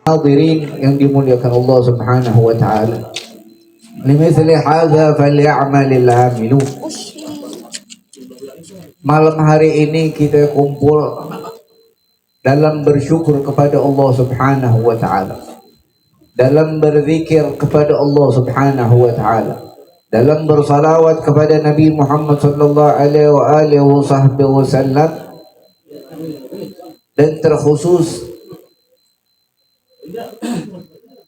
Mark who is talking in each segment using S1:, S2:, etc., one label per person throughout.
S1: Hadirin yang dimuliakan Allah Subhanahu wa taala. Limithli hadza falyamalil amilun. Malam hari ini kita kumpul dalam bersyukur kepada Allah Subhanahu wa taala, dalam berzikir kepada Allah Subhanahu wa taala, dalam bersalawat kepada Nabi Muhammad sallallahu alaihi wasallam, dan terkhusus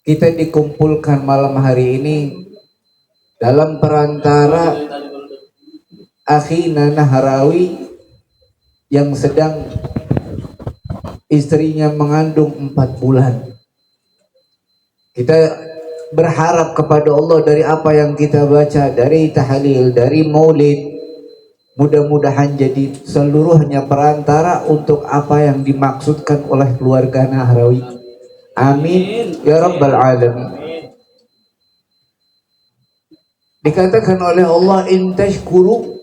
S1: kita dikumpulkan malam hari ini dalam perantara akhina Nahrawi yang sedang istrinya mengandung 4 bulan. Kita berharap kepada Allah dari apa yang kita baca, dari tahlil, dari maulid, mudah-mudahan jadi seluruhnya perantara untuk apa yang dimaksudkan oleh keluarga Nahrawi. Amin ya rabbal alamin. Dikatakan oleh Allah, in tashkuru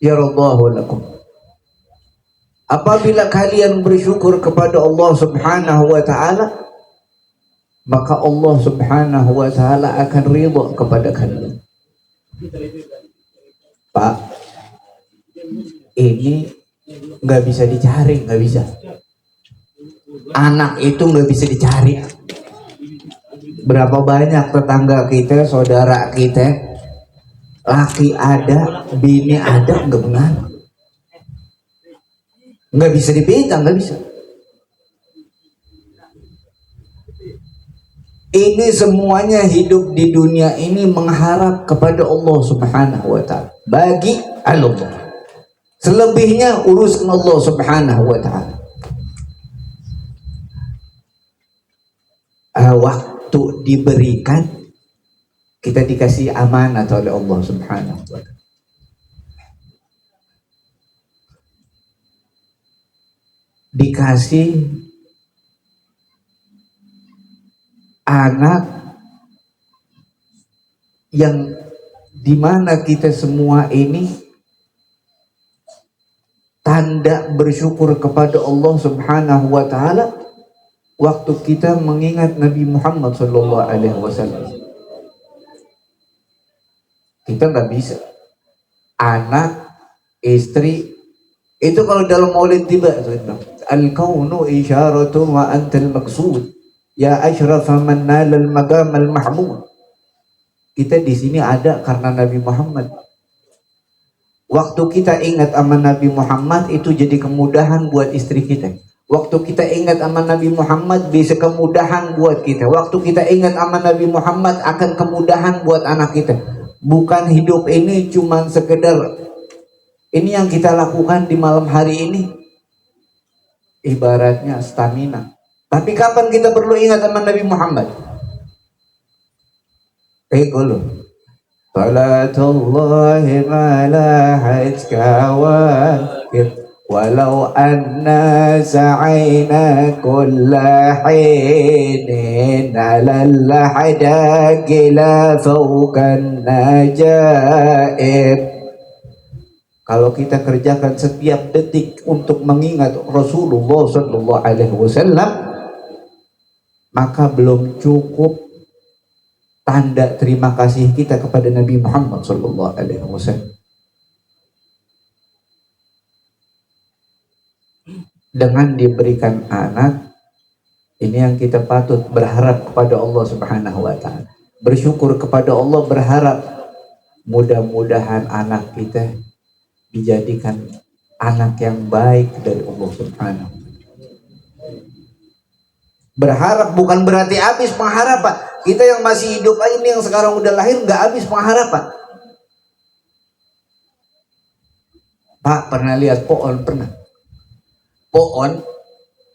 S1: yaraddahu lakum. Apabila kalian bersyukur kepada Allah Subhanahu wa taala, maka Allah Subhanahu wa taala akan ridha kepada kalian. Pak, ini nggak bisa dicari, nggak bisa. Anak itu nggak bisa dicari. Berapa banyak tetangga kita, saudara kita, laki ada, bini ada, nggak benar. Nggak bisa dipinta, nggak bisa. Ini semuanya hidup di dunia ini mengharap kepada Allah Subhanahu wa taala. Bagi Allah. Selebihnya uruskan Allah Subhanahu wa taala. Waktu diberikan, kita dikasih amanat oleh Allah Subhanahu wa taala. Dikasih anak yang dimana kita semua ini tanda bersyukur kepada Allah Subhanahu wa taala waktu kita mengingat Nabi Muhammad sallallahu alaihi wasallam. Kita nggak bisa anak, istri itu kalau dalam maulid tiba al-kaunu isyaratun wa antal maqsud ya asyrafa man nalal maqam al-mahmud. Kita di sini ada karena Nabi Muhammad. Waktu kita ingat sama Nabi Muhammad itu jadi kemudahan buat istri kita. Waktu kita ingat sama Nabi Muhammad bisa kemudahan buat kita. Waktu kita ingat sama Nabi Muhammad akan kemudahan buat anak kita. Bukan hidup ini cuma sekedar ini yang kita lakukan di malam hari ini. Ibaratnya stamina. Tapi kapan kita perlu ingat sama Nabi Muhammad? Qulu salatullahi mala hajka wa walau anna sa'ina kulla hinin alal hadaqila fawqan najaib. Kalau kita kerjakan setiap detik untuk mengingat Rasulullah sallallahu alaihi wasallam, maka belum cukup tanda terima kasih kita kepada Nabi Muhammad sallallahu alaihi wasallam. Dengan diberikan anak, ini yang kita patut berharap kepada Allah Subhanahu wa taala. Bersyukur kepada Allah, berharap mudah-mudahan anak kita dijadikan anak yang baik dari Allah Subhanahu. Berharap bukan berarti habis pengharapan. Kita yang masih hidup ini yang sekarang udah lahir nggak habis pengharapan. Pak pernah lihat pohon? Pernah. Pohon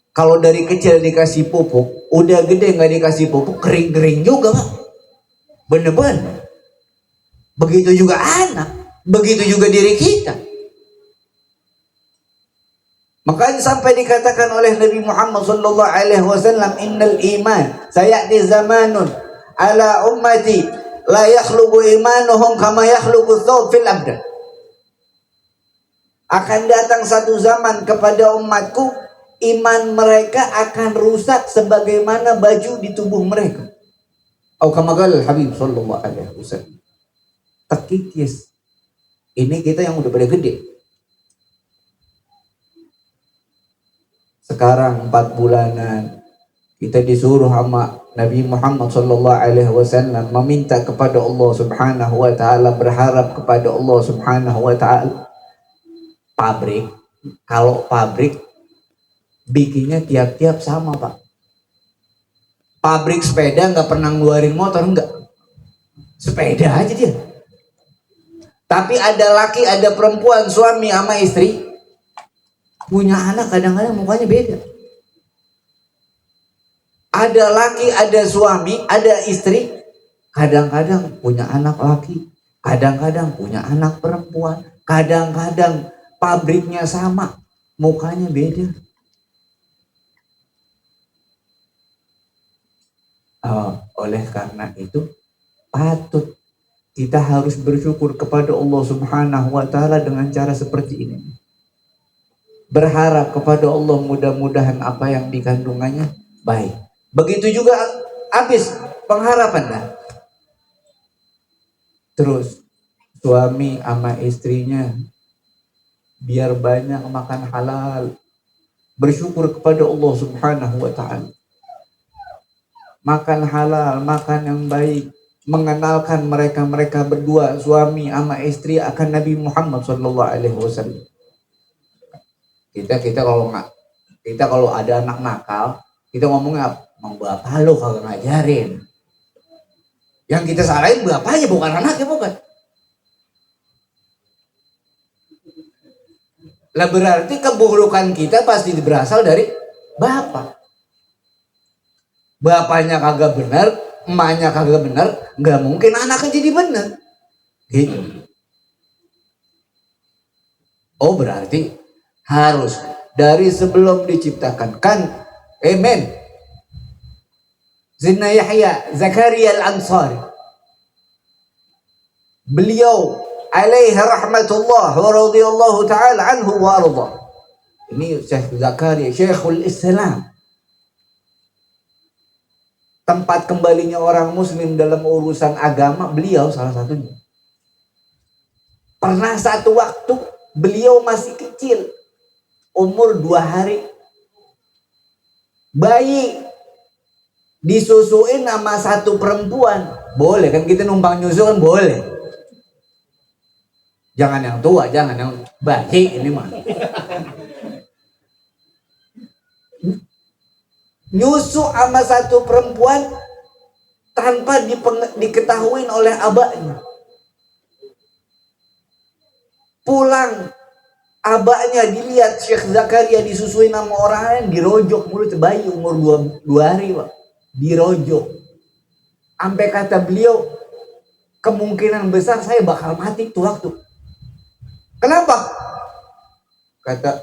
S1: kalau dari kecil dikasih pupuk, udah gede nggak dikasih pupuk, kering-kering juga Pak. Bener-bener. Begitu juga anak, begitu juga diri kita. Makanya sampai dikatakan oleh Nabi Muhammad sallallahu alaihi wasallam, innal iman sayati zamanun ala ummati la yakhluqu imanuhum kama yakhluqu thawb fil abdan. Akan datang satu zaman kepada umatku iman mereka akan rusak sebagaimana baju di tubuh mereka. Atau kama qala Habib sallallahu alaihi wasallam. Terkikis. Ini kita yang udah pada gede. Sekarang 4 bulanan kita disuruh sama Nabi Muhammad sallallahu alaihi wasallam meminta kepada Allah Subhanahu wa taala, berharap kepada Allah Subhanahu wa taala. Pabrik, kalau pabrik bikinnya tiap-tiap sama, Pak. Pabrik sepeda nggak pernah ngeluarin motor, enggak. Sepeda aja dia. Tapi ada laki, ada perempuan, suami sama istri, punya anak kadang-kadang mukanya beda. Ada laki, ada suami, ada istri, kadang-kadang punya anak laki, kadang-kadang punya anak perempuan, kadang-kadang pabriknya sama, mukanya beda. Oleh karena itu, patut kita harus bersyukur kepada Allah Subhanahu wa taala dengan cara seperti ini. Berharap kepada Allah, mudah-mudahan apa yang dikandungannya baik. Begitu juga habis pengharapan dah. Terus suami sama istrinya biar banyak makan halal. Bersyukur kepada Allah Subhanahu wa taala. Makan halal, makan yang baik, mengenalkan mereka berdua, suami sama istri, akan Nabi Muhammad sallallahu alaihi wasallam. Kita kalau ada anak nakal, kita ngomongnya, "Mang bapak lo kagak ngajarin." Yang kita salahin bapaknya, bukan anaknya, bukan. Lah berarti keburukan kita pasti berasal dari bapak. Bapaknya kagak benar, emaknya kagak benar, nggak mungkin anaknya jadi benar. Gitu. Oh berarti harus dari sebelum diciptakan kan. Amen. Sayyidina Yahya Zakaria Al-Ansari, beliau alaihi rahmatullah wa radhiyallahu ta'ala anhu wa arda. Ini Syekh Zakaria, Syekhul Islam. Tempat kembalinya orang muslim dalam urusan agama, beliau salah satunya. Pernah satu waktu beliau masih kecil, umur 2 hari, bayi disusuin sama satu perempuan. Boleh kan kita numpang nyusu kan boleh. Jangan yang tua, jangan yang bayi ini mah. Nyusu sama satu perempuan tanpa diketahui oleh abahnya. Pulang abahnya dilihat Syekh Zakaria disusuin sama orang lain, dirojok mulut bayi umur 2 hari, Pak. Dirojok. Sampai kata beliau, kemungkinan besar saya bakal mati tuh waktu. Kenapa? Kata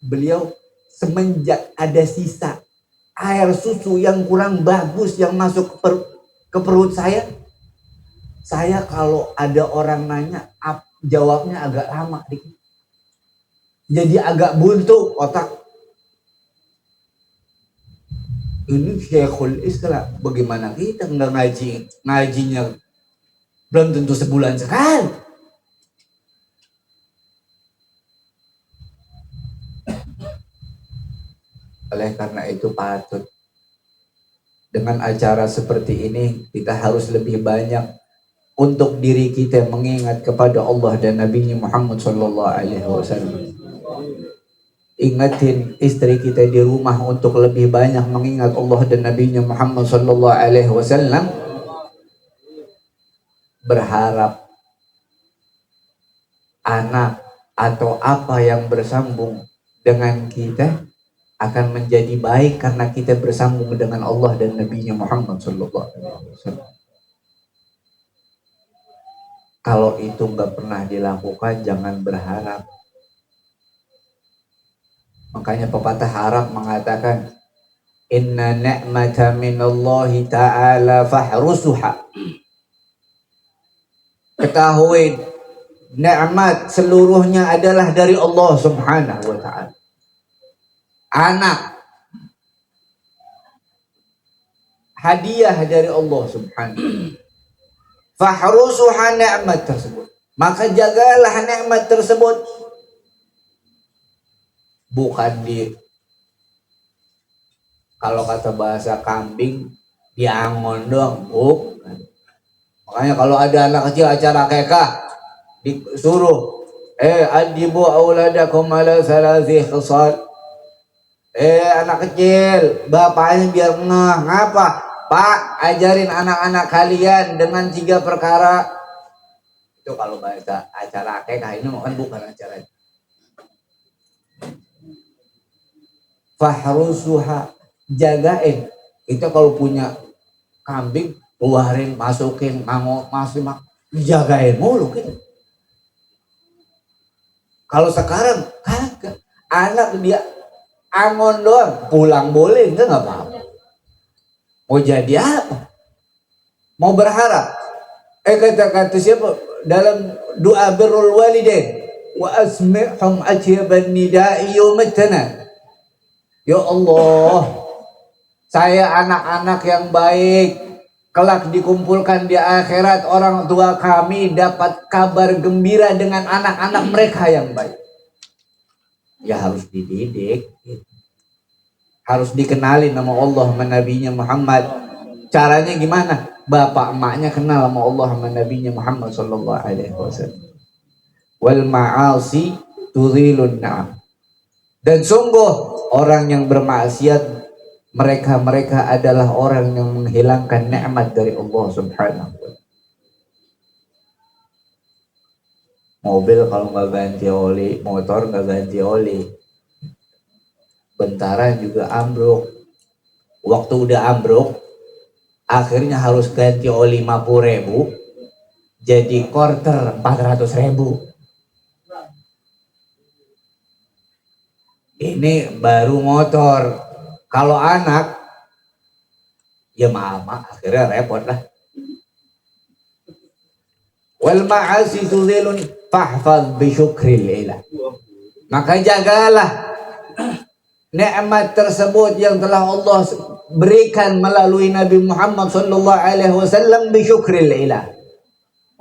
S1: beliau, semenjak ada sisa air susu yang kurang bagus yang masuk ke perut saya kalau ada orang nanya, jawabnya agak lama dikit. Jadi agak buntu otak. Ini Syekhul Islam, bagaimana kita nggak ngajinya belum tentu sebulan sekali. Oleh karena itu patut dengan acara seperti ini kita harus lebih banyak untuk diri kita mengingat kepada Allah dan Nabi Muhammad sallallahu alaihi wasallam. Ingatin istri kita di rumah untuk lebih banyak mengingat Allah dan Nabi Muhammad sallallahu alaihi wasallam. Berharap anak atau apa yang bersambung dengan kita akan menjadi baik karena kita bersambung dengan Allah dan Nabi Muhammad sallallahu alaihi wasallam. Kalau itu nggak pernah dilakukan, jangan berharap. Makanya pepatah Arab mengatakan, inna ni'mata minallahi ta'ala fahrusuha. Ketahui nikmat seluruhnya adalah dari Allah Subhanahu wa ta'ala. Anak hadiah dari Allah Subhanahu. Fahrusuha nikmat tersebut. Maka jagalah nikmat tersebut. Bukan kalau kata bahasa kambing diangon doang, bukan. Makanya kalau ada anak kecil acara akikah disuruh adibu auladakum ala salasi khisal. Anak kecil, bapaknya biar ngapa? Pak, ajarin anak-anak kalian dengan 3 perkara. Itu kalau bahasa acara akikah, ini bukan acara. Fahrusuha, jagain. Itu kalau punya kambing, keluarin, masukin, jagain mulu gitu. Kalau sekarang kagak, anak dia angon doang, pulang boleh enggak apa-apa. Mau jadi apa? Mau berharap? Kata siapa dalam doa birrul walidain, wa asmi'hum ajyaban nida'i yawmatana. Ya Allah, saya anak-anak yang baik, kelak dikumpulkan di akhirat orang tua kami dapat kabar gembira dengan anak-anak mereka yang baik. Ya harus dididik, harus dikenalin nama Allah sama Nabinya Muhammad. Caranya gimana? Bapak emaknya kenal sama Allah sama Nabinya Muhammad sallallahu alaihi wasallam. Wal ma'asi tudhilun na'am. Dan sungguh orang yang bermaksiat mereka adalah orang yang menghilangkan nikmat dari Allah Subhanahu wa ta'ala. Mobil kalau nggak ganti oli, motor nggak ganti oli, bentaran juga ambruk. Waktu udah ambruk, akhirnya harus ganti oli 50.000, jadi quarter 400.000. Ini baru motor. Kalau anak, ya maaf, akhirnya repot lah. Wal ma'asi tudhilun fahfaz bi syukril ilah. Maka jagalah nikmat tersebut yang telah Allah berikan melalui Nabi Muhammad sallallahu alaihi wasallam bi syukril ilah.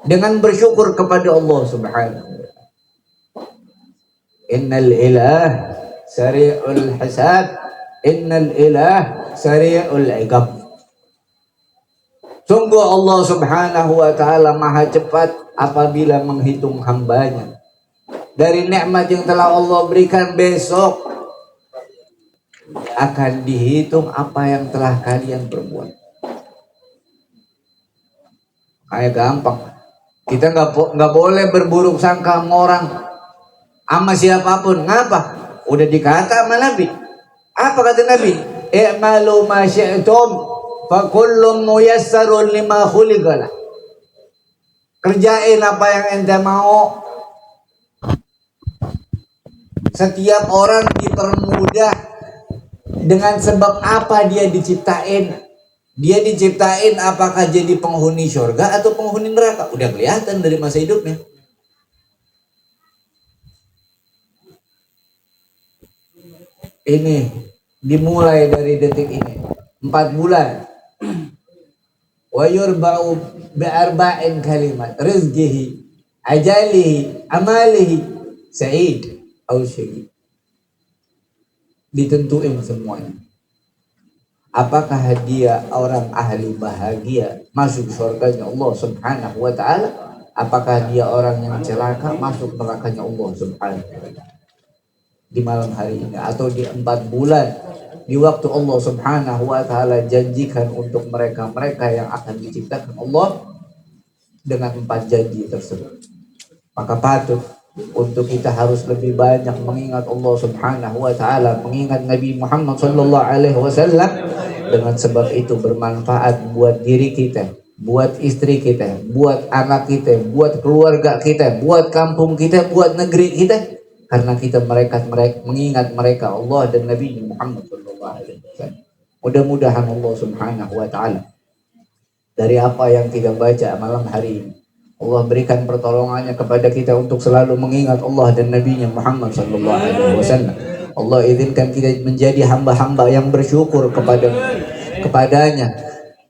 S1: Dengan bersyukur kepada Allah Subhanahu wa ta'ala. Innal ilah sari'ul hisab, innal ilah sari'ul iqab. Sungguh Allah Subhanahu wa ta'ala maha cepat apabila menghitung hambanya. Dari nikmat yang telah Allah berikan, besok akan dihitung apa yang telah kalian perbuat. Kayak gampang. Kita nggak boleh berburuk sangka sama orang, sama siapapun. Ngapa? Udah dikata sama Nabi. Apa kata Nabi? I'malu ma syi'tum fa kullun muyassarun lima khuliqalah. Kerjain apa yang ente mau. Setiap orang dipermudah dengan sebab apa dia diciptain. Dia diciptain apakah jadi penghuni surga atau penghuni neraka. Udah kelihatan dari masa hidupnya. Ini dimulai dari detik ini 4 bulan. Wa yurba'u bi'arba'in kalimat rizqihi, ajalihi, amalihi, sa'id atau syaqi. Ditentuin semuanya. Apakah dia orang ahli bahagia masuk surganya Allah Subhanahu wa ta'ala? Apakah dia orang yang celaka masuk nerakanya Allah Subhanahu wa ta'ala? Di malam hari ini atau di 4 bulan di waktu Allah Subhanahu wa ta'ala janjikan untuk mereka yang akan diciptakan Allah dengan 4 janji tersebut. Maka patut untuk kita harus lebih banyak mengingat Allah Subhanahu wa ta'ala, mengingat Nabi Muhammad sallallahu alaihi wasallam. Dengan sebab itu bermanfaat buat diri kita, buat istri kita, buat anak kita, buat keluarga kita, buat kampung kita, buat negeri kita. Karena kita mengingat mereka Allah dan Nabi Muhammad sallallahu alaihi wasallam. Mudah-mudahan Allah Subhanahu wa ta'ala dari apa yang kita baca malam hari ini, Allah berikan pertolongannya kepada kita untuk selalu mengingat Allah dan Nabi Muhammad sallallahu alaihi wasallam. Allah izinkan kita menjadi hamba-hamba yang bersyukur kepadanya,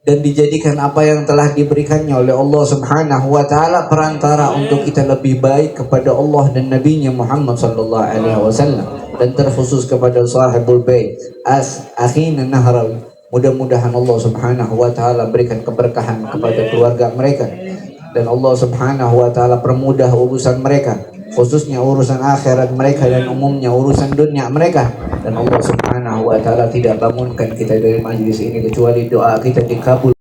S1: dan dijadikan apa yang telah diberikannya oleh Allah Subhanahu wa taala perantara untuk kita lebih baik kepada Allah dan Nabi-Nya Muhammad sallallahu alaihi wasallam, dan terkhusus kepada sahibul bait akhina Nahrawi. Mudah-mudahan Allah Subhanahu wa taala berikan keberkahan kepada keluarga mereka, dan Allah Subhanahu wa taala permudah urusan mereka, khususnya urusan akhirat mereka dan umumnya urusan dunia mereka. Dan Allah Subhanahu wa taala tidak bangunkan kita dari majlis ini kecuali doa kita dikabul.